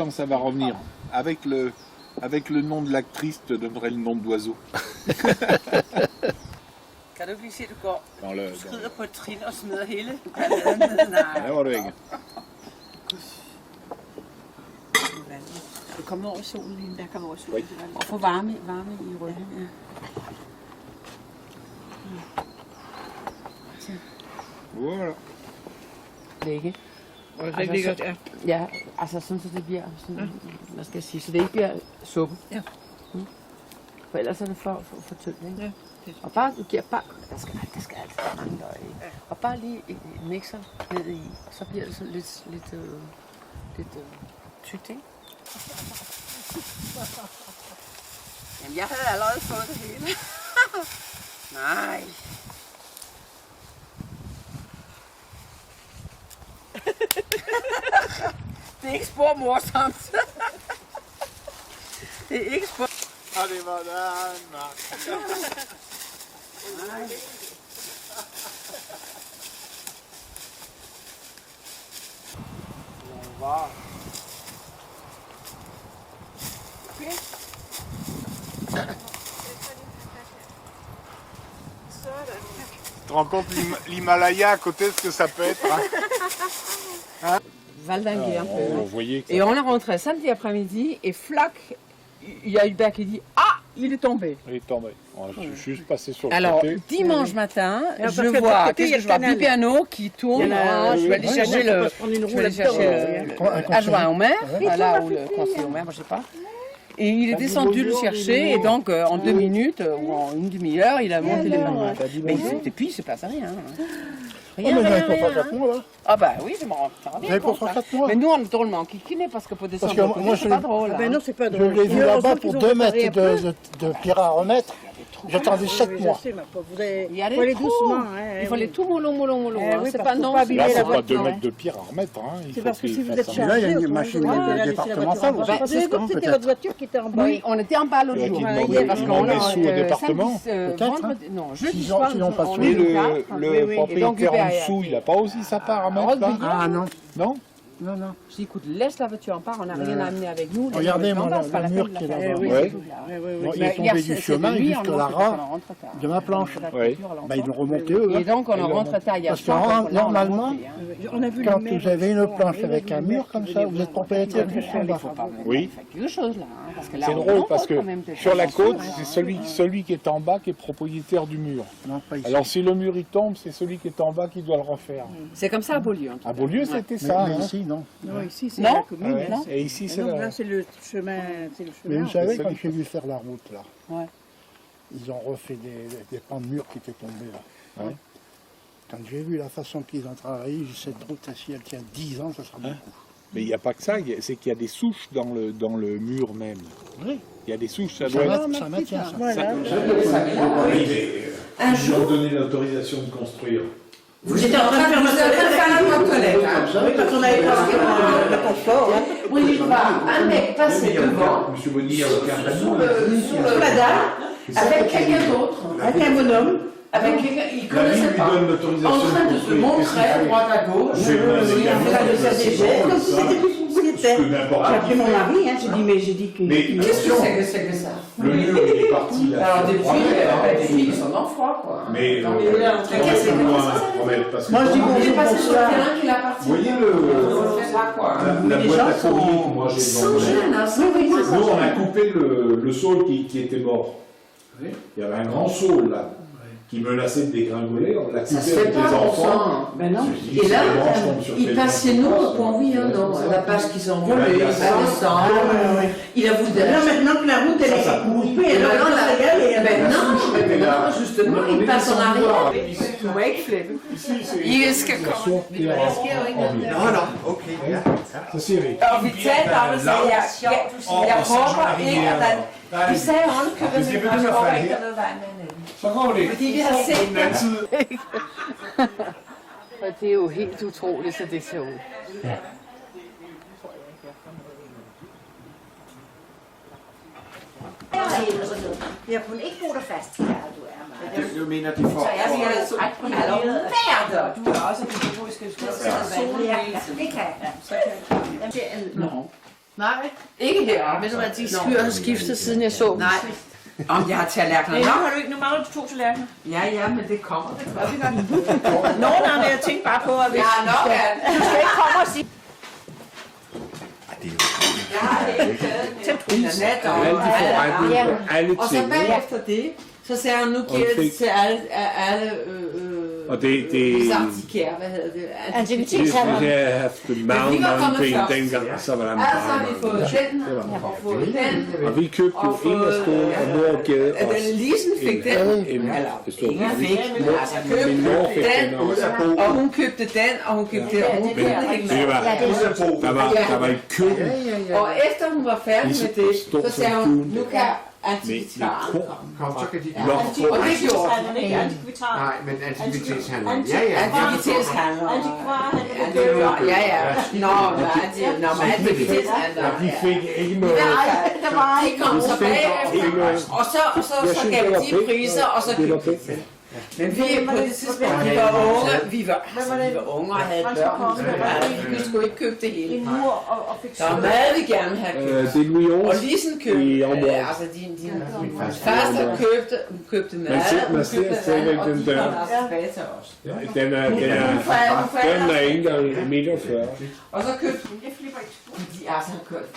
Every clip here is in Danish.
quand ça va revenir. Avec le nom de l'actrice, te donnerai le nom d'oiseau. Kan du ikke lige se, at du går, Dans le, du skrider på et trin og smider hele balladen ned? Nej. Der var du ikke. Du kommer over solen lige, der kommer over solen. Oui. Og få varme i ryggen, ja. Voilà. Lægge. Og det er lækkert, ja. Ja, altså sådan, så det bliver sådan, hvad skal jeg sige, så det ikke bliver suppe. Ja. For ellers er det for tyndt, ikke? Ja. Og bare, du giver bare, der skal altid mange løg i. Ja. Og bare lige en mixer ned i, så bliver det sådan lidt tykt, ikke? Jamen, jeg havde allerede fået det hele. Nej. Det er ikke spor morsomt. Det er ikke spor... Og det var Danmark. Nej. Okay. Tu te rends compte l'Himalaya à côté, ce que ça peut être, hein? Valdinguer un peu. Vous voyez que Et on est rentré samedi après-midi et flac, il y a Hubert qui dit ah, il est tombé. il est tombé. Je suis juste passé sur le Alors côté. dimanche matin, parce je que de vois, l'autre côté, qu'est-ce il y a que je vois, le canal. Bibiano qui tourne. Il y en a- Je vais aller chercher le, adjoint au maire, là où le conseiller au maire, moi je sais pas. Et il est descendu le chercher et donc en 2 minutes ou en une demi-heure, il a monté les mains. Mais depuis, il se passe rien. Rien, mais rien, pour rien. 4 mois là. Ah bah oui, je m'en rends Vous bien avez pour compte. hein. 4 mois. Mais nous, on est drôlement kikinés parce que pour descendre que le moi, côté, c'est je- pas drôle. Ben hein. non, c'est pas Je drôle. l'ai vu Et là-bas heureusement pour qu'ils 2 ont préparé mètres de pierre à remettre. J'attendais 7 Oui, mois. je sais, ma pauvre. Vous avez... Il y a faut les aller trous. doucement. Hein, Il faut aller tout mollo. Eh hein. oui, C'est parce pas qu'il faut non. pas c'est abîmer Là, la c'est pas voiture, 2 hein. mètres de pierre à remettre. Hein. Il C'est faut parce que qu'il si vous fasse êtes un- chargé... Là, il y a une autrement, machine vous allez de laisser la départementale. voiture en bas. Vous Vous avez savez vu que c'était comment, votre voiture qui était en bas. Oui, on était en bas l'autre Ouais, jour. qui Ouais, demande- hier, Parce il qu'on demande a des sous au département. vendredi, non, jeudi S'ils ont- soir, s'ils n'ont pas on sous. est Et le le 4. oui, oui. propriétaire Et donc, en Hubert, dessous, il n'a pas aussi sa part à mettre là? Ah non, Non? non, non. Je dis, écoute, laisse la voiture en part, on n'a rien à amener avec nous. Regardez, moi, c'est pas le la mur peine de qui est la là-bas. faire. Oui, Ouais. oui, oui. Bon, il Mais est tombé du chemin jusqu'à la rame de ma planche. Oui. Bah, ils l'ont remonté eux. Et hein. donc, on en rentre tard hier Parce que soir. normalement, donc là, on a normalement, monté, hein. On a vu Quand le maire vous avez une aussi, planche on a avec vu un le mur maire comme qui ça, voulait vous êtes voir. propriétaire juste en Il bas. faut pas Oui. faire quelque chose là. hein, parce que là, C'est on drôle en parce compte que quand même, sur la attention, côte, hein. c'est celui qui est en bas qui est propriétaire du mur. Non, pas ici. Alors si le mur il tombe, c'est celui qui est en bas qui doit le refaire. C'est comme ça à Beaulieu. en tout À cas. Beaulieu, Ouais. c'était Mais, ça. mais hein. ici, non. Non, ici, c'est Non la commune. Ouais. hein. Et ici, c'est Non, la... là, c'est le chemin. Mais vous savez, c'est quand celui j'ai vu faire la route là, Ouais. ils ont refait des pans de murs qui étaient tombés là. Ouais. Quand j'ai vu la façon qu'ils ont travaillé, j'ai dit, cette route, si elle tient 10 ans, ça sera beaucoup. Mais il n'y a pas que ça, c'est qu'il y a des souches dans le mur même. Oui. Il y a des souches, ça Ça, doit être... ça maintient ça. Voilà. Ils ont donné l'autorisation de construire. Vous étiez en train de faire la boîte aux lettres. hein. Oui, quand on avait passé le confort, hein. Oui, je vois un mec passer devant, Monsieur Bonny, sur la dalle, avec quelqu'un d'autre. Avec un bonhomme. Avec quelqu'un, il ne connaissait pas. En train de se montrer à droite à gauche. Je vais vous Il a fait la de sa DG. Comme si c'était plus propriétaire. J'ai appelé mon mari, hein, j'ai dit que... Mais Qu'est-ce que c'est que ça? le mur il est parti là. Alors, des filles qui sont en froid, quoi. Mais Non, mais là, très qu'est-ce que c'est que loin ça? à remettre parce que Moi, je dis Il est bonjour, passé sur le bonsoir. terrain qu'il a parti. vous voyez On fait ça, quoi. la les boîte gens à courrier sont que moi j'ai Sans demandé. gêne, hein, sans rien. Nous on a coupé le saule qui était mort. Il y avait un grand saule là qui menaçait de dégringoler, on l'a Ça coupé se fait avec pas, les bon enfants. sang. Ben non. Je dis, Et si là, les branches tombent sur il tes passe chez enfants, nous ça au point oui, hein, non. La page qu'ils ont volée, il y a il ça. va descendre. Il a voulu Là, maintenant que la route, elle Ça est pourrit. coupée, Et alors maintenant, la régale et ben non, souche était là. justement, On il est passe en descendu arrière. voir. Wakeflip. Ici, c'est Iske kommer. Så siger vi. Og vi talte om det, så jeg håber ikke, at vi sagde håndkøbet, men jeg håber ikke, at der er noget vej med. Så går det. Fordi vi har set På den anden side. Og det er jo helt utroligt, så det ser ud. Jeg kunne ikke bo der fast. Ja, du er meget. Du mener, de får... Så jeg siger, at du er allerede. Du er også biologisk Ja, det kan jeg. Nå. Nej, ikke her. Ved du hvad, de skyr har skiftet siden jeg så dem. Nej. Om jeg har tallerkener Nej, nu nok? har du ikke. Nu mangler du 2 tallerkener. Ja, men det kommer. Det gør vi godt. Nogen af jeg tænkte bare på, at hvis Ja, nok er det. du skal ikke komme og sige... Jeg har ikke taget den nat og Alle de forretninger på alle og så ting. bagefter det, så sagde hun, nu giver jeg det til alle Og det samtikære, hvad hedder det? hvis Antikvitetshandler. jeg havde haft mange penge dengang, så var der Altså har vi fået den, det var og fået den, Og vi købte jo en af stålen, og mor gav os den Lisen fik den, eller Inger fik, men altså Min mor fik købte den den, også. og hun købte den, og hun købte den, og hun købte den. Det var, der var et køkken Og efter hun var færdig med det, så sagde hun, nu kan antikvitaren komme. Så kan de Og det gjorde hun. Ikke antikvitar. Nej, men antikvitetshandleren. Ja, ja. Antikvitetshandler. Ja. Nå, men antikvitetshandler. de fik ikke noget. De kom så bagefter, og så gav de priser, og så købte de. Men vi på det tidspunkt, vi var unge og havde børn, vi skulle ikke købe det hele. En mur og fik Der var meget, vi gerne have købt. Det er Louis Og Aarhus. Lisen I købte, området. altså din faster købte mad, man ser stadigvæk og den de der. kom altså tilbage til os. Den er ikke engang meter 40. Og så købte Jeg flipper ikke. de, altså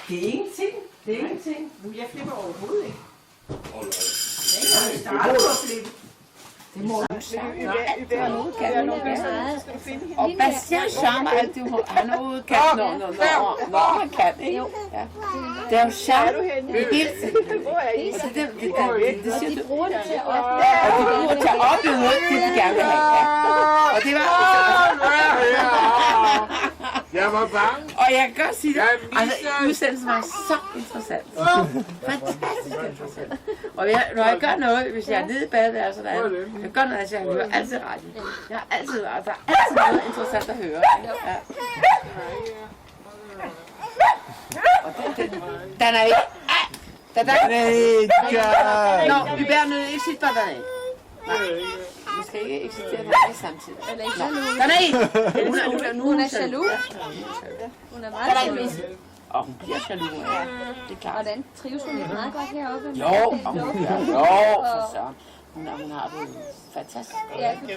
det er ingenting, det er ingenting. Jeg flipper overhovedet ikke. Jeg starter på at flippe. Det må du sige. Og Bastian charmer alt det, han overhovedet kan, når han kan, ikke? Ja. Det er jo charme hele tiden. Så det siger du. Bruger det til at Og de bruger til at opleve noget, det de gerne vil have. Ja. Og det var... Jeg var bange. Og jeg kan godt sige det, altså udsendelsen var så interessant. Fantastisk interessant. Og når jeg gør noget, hvis jeg er nede i badeværelset, jeg gør noget, altså jeg hører altid radio. Jeg har altid, altså, altid noget interessant at høre. Ja. Og den er ikke... Den er ikke... Nå, vi bærer nødt ikke sit bare den. Nej, vi skal ikke eksistere der samtidig. Den er ikke! Hun er jaloux. Hun er meget jaloux. Og hun bliver jaloux, ja. Det er klart. Hvordan trives hun meget godt heroppe? Jo, for søren. Hun har det fantastisk. Ja, du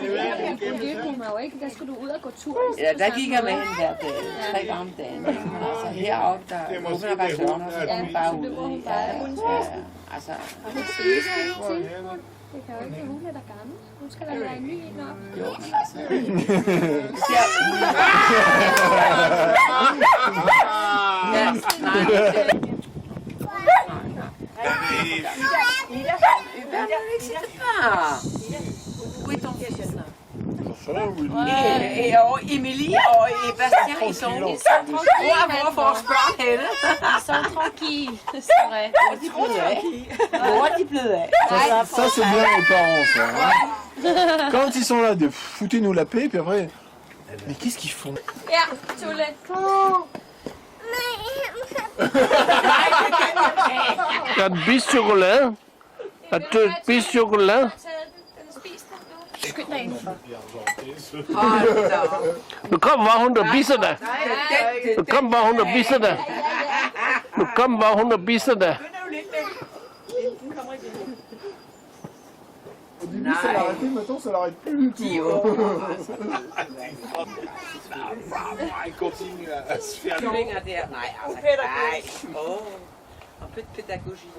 forløb hun mig jo ikke. Der skulle du ud og gå tur. Ja, der gik jeg med hende hver dag, 3 gange om dagen. Men altså heroppe, der åbner bare døren, og så går hun bare ud. Ja. Altså... Hun trives ikke til. Det kan jo ikke være, hun er der gammel. Hun skal da være en ny en op. Jo, men altså... Ja, nej. Où est ton fils là? Et Emilie og Bastien, ils sont hvor vores børn henne? Ils sont tranquilles, c'est vrai. Hvor er de blevet af? Ça c'est bien les parents ça. Hein. Quand ils sont là, de foutez-nous la paix, puis après... Mais qu'est-ce qu'ils font? Ja, Tulle. Jeg har spist chokolade. Har du spist chokolade? Skynd dig ind. Nu kom bare hun, der biser dig. Nu kom bare hun, der biser dig. Nu kom bare hun, der biser dig. Au début ça l'arrêtait, maintenant ça l'arrête plus du tout. Il continue à se faire Kyllinger der. Nej, altså, nej. Un peu de pédagogie.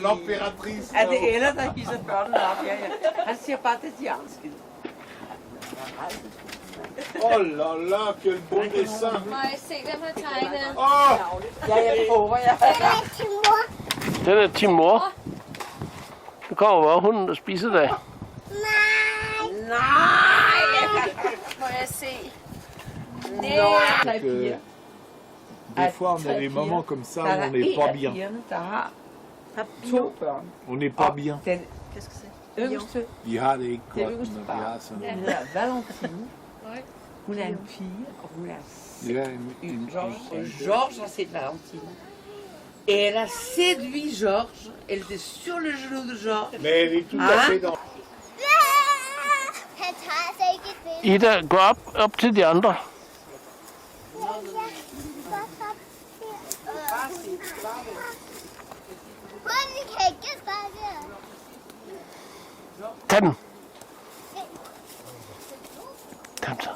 l'impératrice. Er det Ella, der hisser børnene op? Ja. Han siger bare, det er de andre. Oh là là, quel beau dessin. Må jeg se, hvem har tegnet? Oh, Ja, jeg prøver, ja. Den er Timor. Nu kommer bare hunden, der spiser dig. Nej! Må jeg se? Nej. Des fois on a des moments comme ça où on n'est pas bien. Der har 2 børn. On n'est pas bien. Den yngste, Vi har det ikke det godt, yngste når vi barn, har sådan. hun hedder Valentine. Hun er en pige, og hun er Ja, en Georges har set Valentine. Et elle a séduit Georges. Elle était sur le genou de Georges. mais elle est tout à fait dans... Han tager sig ikke det. Ida, gå op til de andre. Tag den. Tag den så.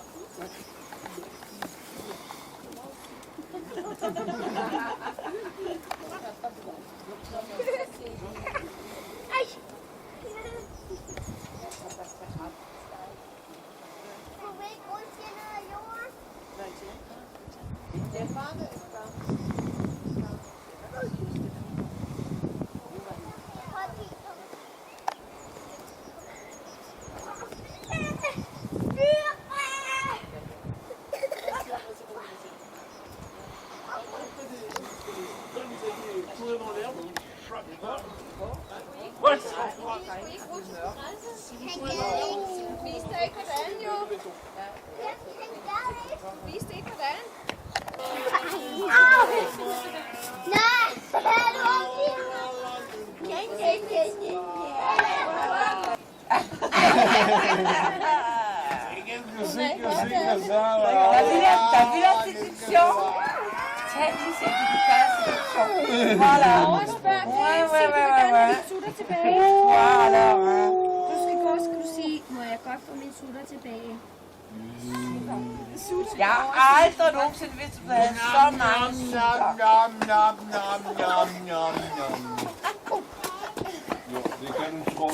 T'as vu la séduction? Tag lige séduction. Voilà. Ouais. Sutter tilbage. Voilà. Du skal gå, skal du sige, må jeg godt få min sutter tilbage? Jeg har aldrig nogensinde vidst, at du havde så mange sutter. Det kan du tro.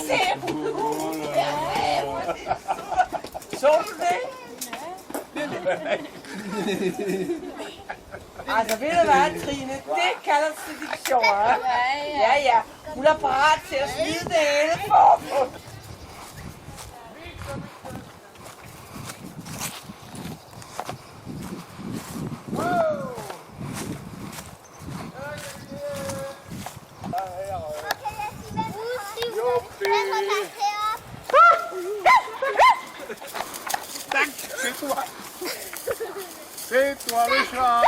Så du det? Altså, ved du hvad, Trine? Det kalder sediktion, ja. Hun er parat til at smide det hele for. C'est toi le chat.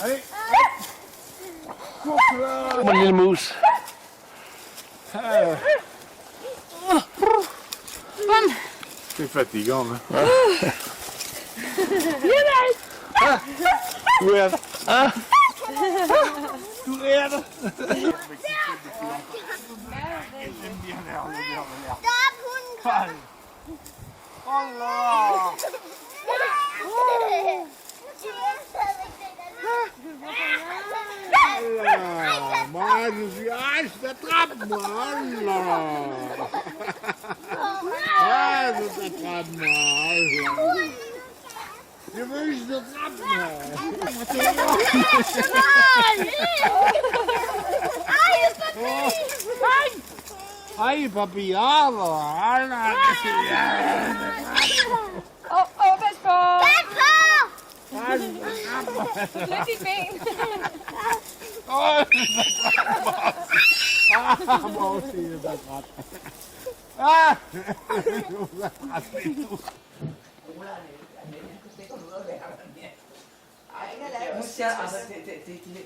Allez. Kom maar, lille mus. C'est fatigant, hein. Hoe er het? Hoe er het? Moi, je suis hache, attrape-moi. Ah, je t'attrape-moi. Je veux que je t'attrape-moi. Aïe, papillard. Pas på! Lidt dit ben. Moi aussi, je t'attrape. Ah! Je t'attrape et tout. Hun siger, altså,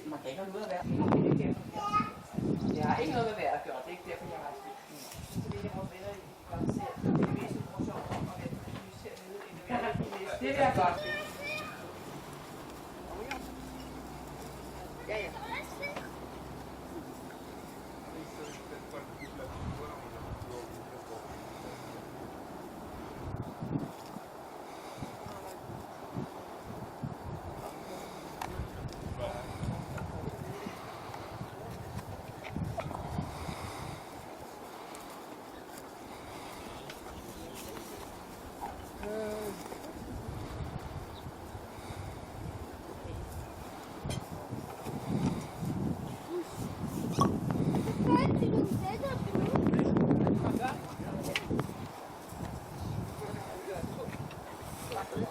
man kan ikke have noget at være. Jeg har ikke noget med vejr at gøre, det er ikke derfor, jeg har det vil jeg godt. Ja.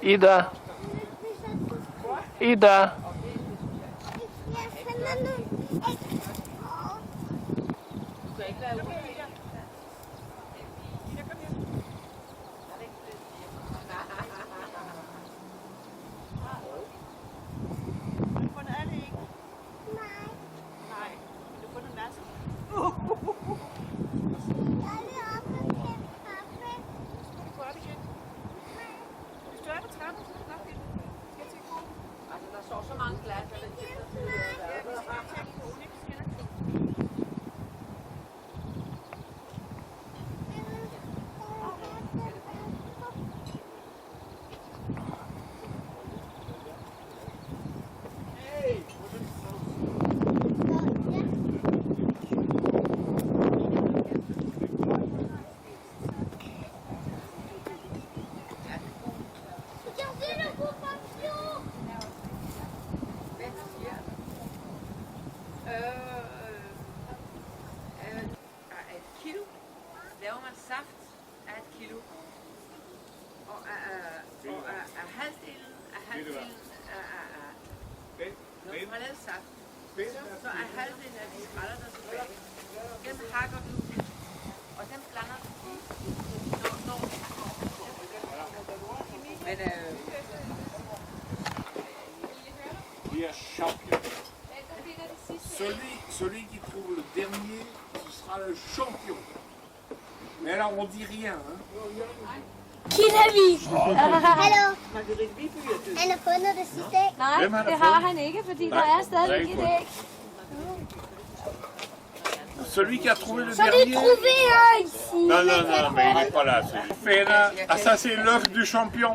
Ida. Ida. har lavet saft. Så er halvdelen af de skræller der tilbage. Dem hakker du, og dem blander du i. Men Il y a champion. Celui qui trouve le dernier, ce sera le champion. Mais là, on dit rien. Hein. Kildevi! Hallo! Han har fundet det sidste æg. Nej, det har han ikke, fordi der er stadigvæk et æg. Celui qui a trouvé le Så det dernier. er trouvé ici. Non, mais il n'est pas là. Ah, ça, c'est l'œuf du champion.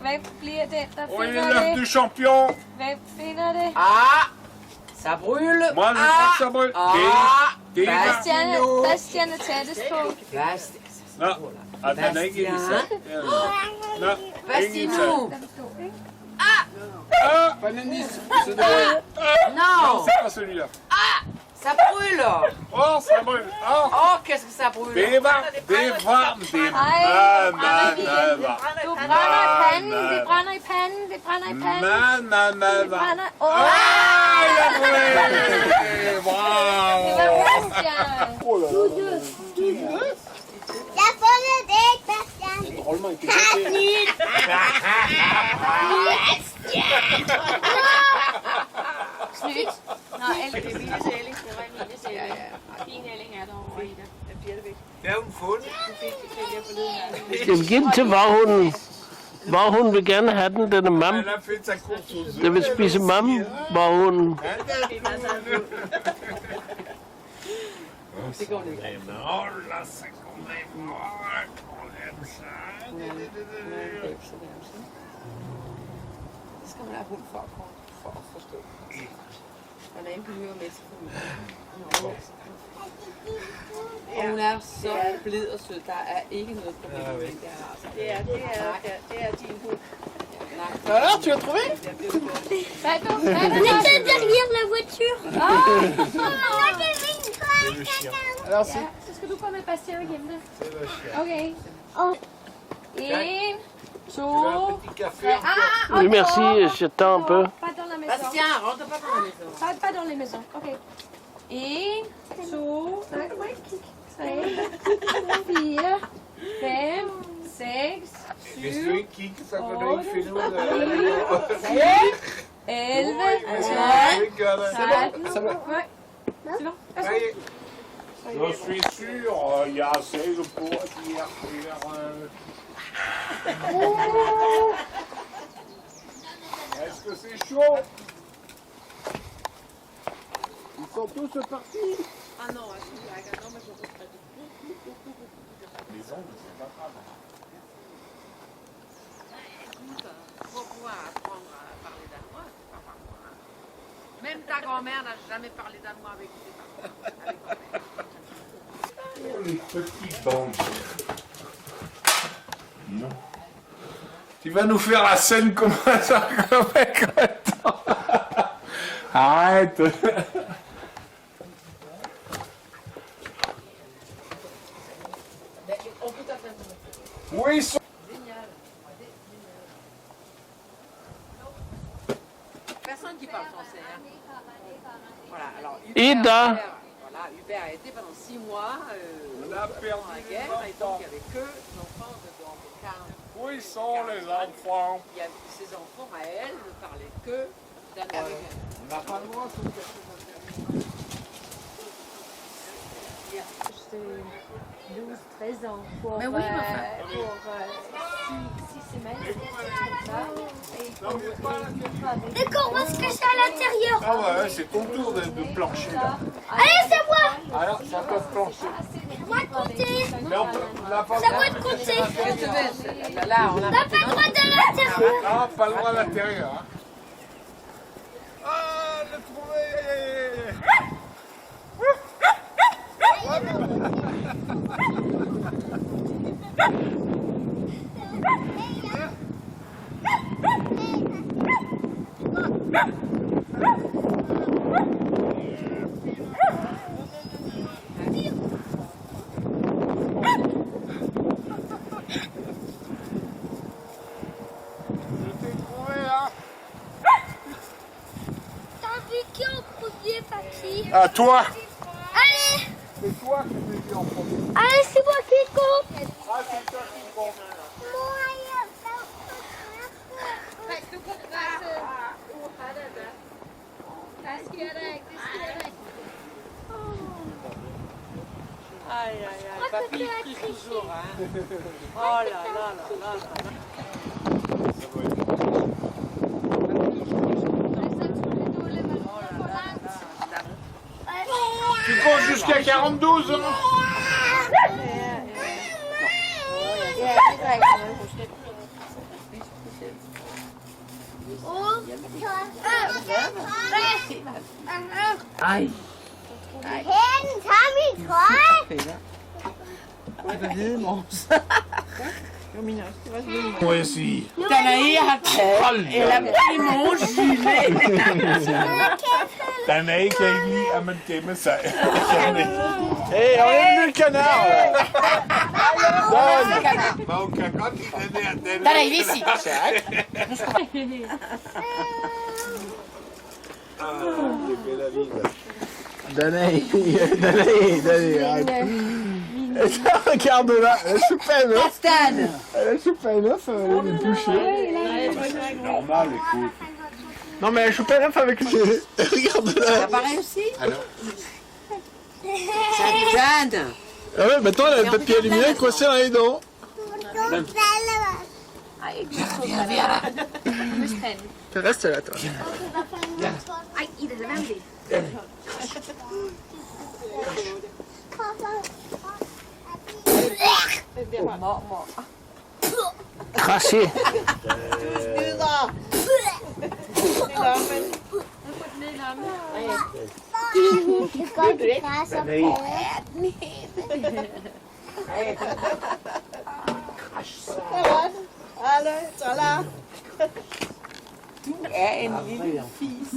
Hvem bliver den, der Oui, finder l'œuf du det? champion. Hvem finder det? Ah! Ça brûle! Moi, je crois que ça brûle. Det var... Bastian er tættest på. Nå, og den er ikke i sig. Nå, ingen sig. Non! C'est pas celui-là. Ça brûle! Oh, ça brûle. Oh, Oh, qu'est-ce que ça brûle! det er varmt. Det er varmt. Det er Ej, meget varmt. du brænder i panden, det brænder i panden, det brænder i panden. Meget varmt. Brænder... Ah, il a trouvé. Wow. Det var Bastian. Jeg har fundet et æg, Bastian. Drôlement ikke. Snydt. Nå, det er Emiles ælling. Det var Emiles ælling. Din ælling er derovre, Ida. Den bliver det væk. Det er jo en fund. Jeg vil give den til varhunden. Varhunden vil gerne have den, den er mam. Elle a fait sa course aux œufs. Den vil spise mam, varhunden. Det går lidt. Oh là, ça qu'on aime. On aime ça. Det skal man have hund for at forstå. Og der er en behøver med til familien. Og hun er så blid og sød. Der er ikke noget problem med den der race. Det er din hund. Alors, tu as trouvé? On était derrière la voiture. Alors, c'est... så skal du komme med Bastian og gemme det. Okay. Oh. 1, 2, Petit café. Oui, merci, j'attends un peu. Pas dans la maison. Bastien, rentre pas dans la maison. Pas dans les maisons. Okay. 1, 2, 3, 4, 5, 6, Hvis du 7, ikke kigger, så kan du ikke finde ud af 11, det. Gør det. 13, Ça va. ouais. C'est bon. Ça y est. Je suis sûr, il y a sikker på, at de er flere. Est-ce que c'est chaud? Ils sont tous partis. Ah non, jeg synes ikke. Non, mais je regrette. Les ongles, c'est pas grave. Pour pouvoir apprendre à parler danois, c'est pas par moi. Même ta grand-mère n'a jamais parlé danois avec ses parents. Les petites bandes. Non. Tu vas nous faire la scène comme ça, avec Arrête. Oui, ils sont... Personne qui parle français. Hein. Voilà, alors Ida. Voilà, Hubert a été pendant 6 mois On a perdu pendant la guerre, et les donc enfants. il n'y avait que les enfants de 40. Où ils sont les enfants? Il y a ses enfants à elle ne parlaient que danois. On n'a pas le droit de faire ça. 12, 13 ans pour, Mais oui, mais enfin. pour 6 semaines. Et qu'on va se cacher à l'intérieur. Ah ouais, c'est ton tour de plancher là. Allez, c'est moi. Alors, ça peut plancher. Moi de compter. Mais on peut, on n'a pas le C'est droit. moi de compter. Là, on a On n'a pas le droit de l'intérieur. Ah, pas le droit à l'intérieur. Hein. Ah, le trouvé. Je t'ai trouvé, hein. À toi. Allez. C'est toi que j'ai dit en premier. Allez, c'est moi qui compte. Ah, c'est toi qui compte. Aïe, aïe, aïe, papy crie toujours, hein. Oh là là là là là. Tu comptes jusqu'à 42, hein? Ej. Hen, tag min trøje. Det var hvide mors. Det var min også. Det var hvide mors. Må jeg sige. Den er I har taget. Eller min mors syge. Den er ikke lide, at man gemmer sig. Hey, on a une canard. Men hun kan godt lide den der. Den er I vist. Den er regarde là, elle se peine. Elle se peine, elle est bouchée. Normal, écoute. Non mais elle se peine avec les... Regarde là. T'as pas réussi? Jeanne. Ah ouais, maintenant elle a le papier aluminium coincé dans les dents. Reste là, toi. Ej, Ida, lad være med det. Krassi. Hun kan godt klare sig på. Du er en lille fis.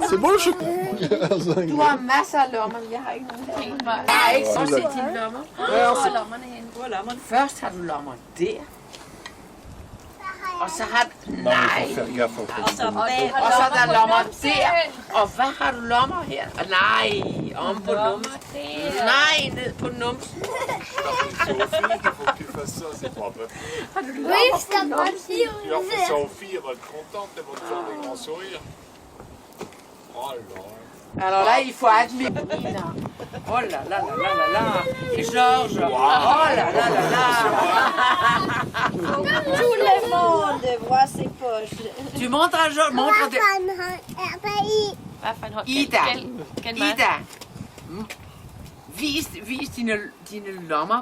C'est beau le chocolat. Du har masser af lommer, men jeg har ikke nogen penge. Jeg har ikke så set dine lommer. Hvor er lommerne henne? Hvor er lommerne? Først har du lommer der. Og så har du... Nej. Og så er der lommer der. Og hvad har du lommer her? Nej, om på numsen. Nej, ned på numsen. Oui, je skal godt sige ud. Sophie, elle va être contente, elle va te faire des grands sourires. Oh là. Alors là, il faut admirer. Oh là là là là là là. Et Georges. Oh là là là là. Tout le monde voit ses poches. Tu montres à Georges. Montre det. Hvad for en hånd? Ida. Gen mig. Ida. Vis dine lommer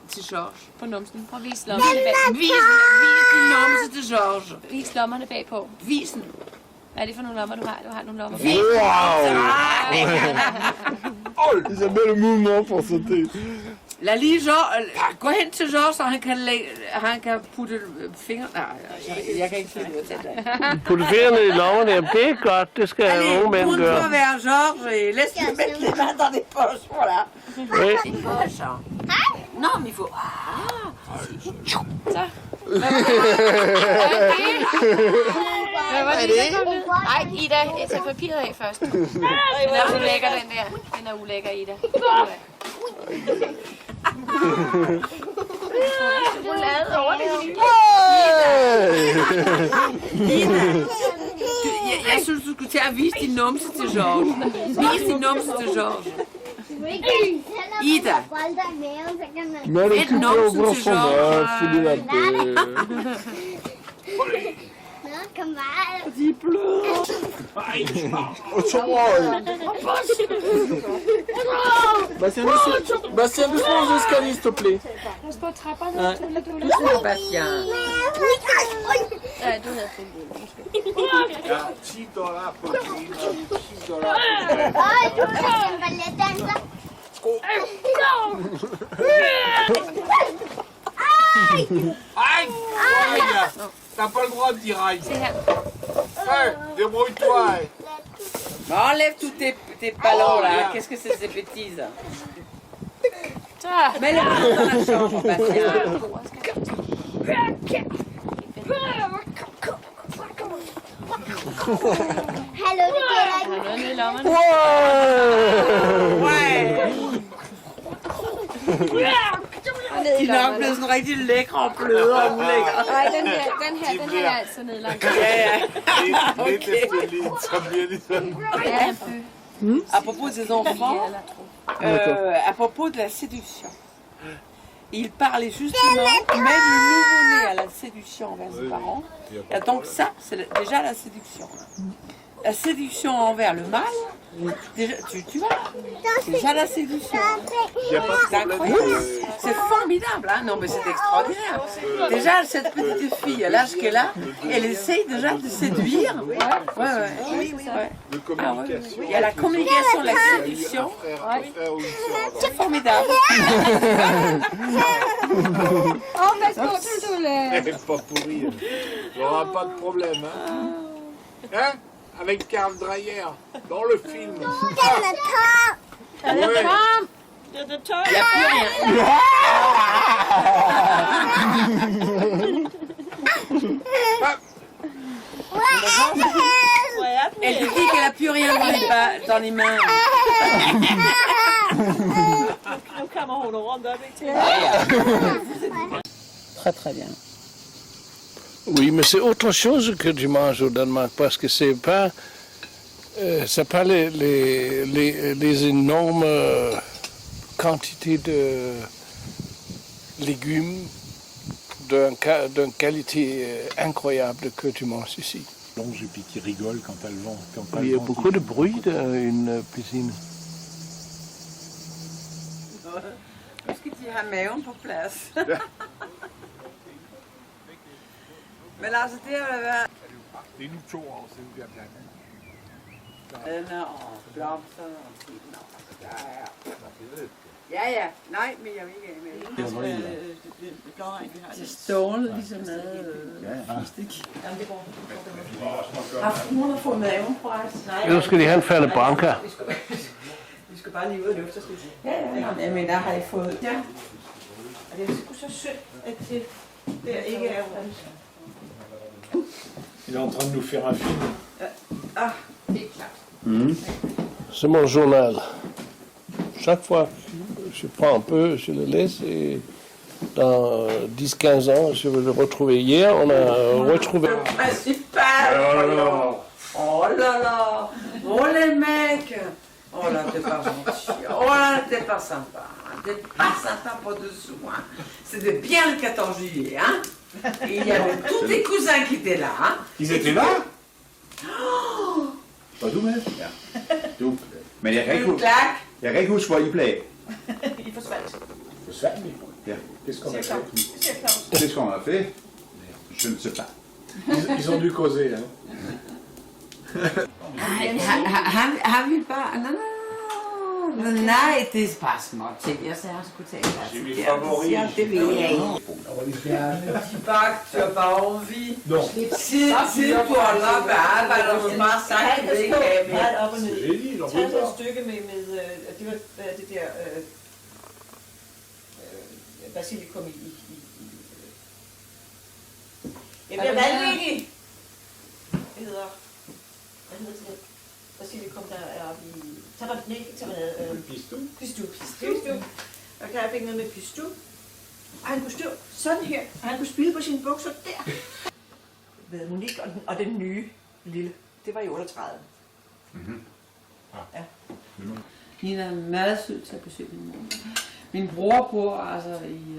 til Georges. På numsen. Prøv at vise lommerne bag. Vis din numse til Georges. Vis lommerne bagpå. Vis den. Hvad er det for nogle lommer, du har? Du har nogle lommer Vis bag. Oh, Isabelle mouvement pour sauter. Lad lige Georges, gå hen til Georges, så han kan putte fingre... Nej, jeg kan ikke finde ud af det. Putte fingrene i lommerne, jamen det er godt, det skal unge mænd Allez, gøre. pour vers Georges, laisse-le mettre les mains dans les poches, voilà. Oui. Les poches, hein. Non, mais il faut... Hvad var det? Ej, Ida, tag papiret af først. Den er ulækker, den der. Den er ulækker, Ida. Chokolade over det hele. Ida, jeg synes, du skulle til at vise din numse til Georges. Vis din numse til Georges. Ida. Mais elle est occupée au grand son, filer la paix. Kom bare. De bløder. Bastien, doucement aux escaliers, s'il te plaît. Pas på trapperne. Doucement, Bastien. Ja, du havde fundet det. Ja, $10 på $10. Ej, du har en balletdanser. Aïe! T'as pas le droit de dire aïe. Se her. Hey, débrouille-toi. Bon, enlève tous tes ballons là. Qu'est-ce que c'est ces bêtises? Men jeg ved, den er sjov, Bastian. Hallo, det gælder ikke. Har noget nede i lommen? De er nok blevet sådan rigtig lækre og bløde og ulækre. Nej, den her er altså nedlagt. Ja. Okay. Så bliver det sådan. Apropos des enfants, apropos de la séduction. Il parle justement même le nouveau-né à la séduction envers ses parents. Et donc ça, c'est déjà la séduction. La séduction envers le mâle, déjà, tu vois, c'est déjà la séduction. C'est incroyable, c'est formidable, hein? Non mais c'est extraordinaire. Déjà cette petite fille, à l'âge qu'elle a, elle essaye déjà de séduire. Ouais. Ah ouais. Il y a la communication, la séduction. C'est formidable. Åh, værsgo, Tulle. Elle est pas pourrie. Il n'y aura pas de problème, hein? Hein? Avec Karl Dreyer, dans le film. Den er tom. Ouais. Il n'y a plus rien. Elle te dit qu'elle n'a plus rien dans les mains. Très très bien. Oui, mais c'est autre chose que tu manges au Danemark parce que c'est pas les énormes quantités de légumes d'une qualité incroyable que tu manges ici. Et puis qui rigolent quand elles vont. Il y a beaucoup de bruit dans une piscine. Nu skal de have maven på plads. Men altså, det har været... Det er nu 2 år siden, vi har blandet. Og blomster og fint. Ja. Nej, men jeg vil ikke af med det. Det stående ligesom noget plastik. Jamen, det går. Har fruen fået maven på os? Nu skal de have en Ferne Branca. Vi skal bare lige ud og lufte os lidt. Ja, men der har I fået... Ja. Og det er sgu så synd, at det der ikke er rundt. Il est en train de nous faire un film. Helt klart. C'est mon journal. Chaque fois, je prends un peu, je le laisse et dans 10-15 ans, je vais le retrouver. Hier, on a retrouvé... Principal! Oh là là! Oh les mecs! Oh là, t'es pas gentil. Oh là, t'es pas sympa. T'es pas sympa pour dessous. Hein. C'était bien le 14 juillet. Hein? Et il y avait tous tes cousins qui étaient là. Hein? Ils étaient là? Var du med? Ja. Du. Men jeg kan ikke huske, hvor I blev. I forsvandt. Forsvandt vi? Ja. Qu'est-ce qu'on a fait? Qu'est-ce qu'on a fait? Je ne sais pas. Ils ont dû causer, hein? Han vil bare... Nej, det er bare småt ting. Jeg sagde, han skulle tage det. Det ved jeg ikke. De bagte bare envie. Tid på at loppe arbejde, og man bare sagt, at det ikke kan mere. Ret op og ned. Tag et stykke med det var det der basilikum i. Jeg bliver vanvittig. Det hedder... Hvad hedder det? Basilikum, der er oppe i... Pistu. Og Kaj fik noget med pistu. Og han kunne stå sådan her, og han kunne spide på sine bukser der. Ved Monique og den nye lille, det var i 38. Ja. Nina er meget sød til at besøge min mor. Min bror bor altså i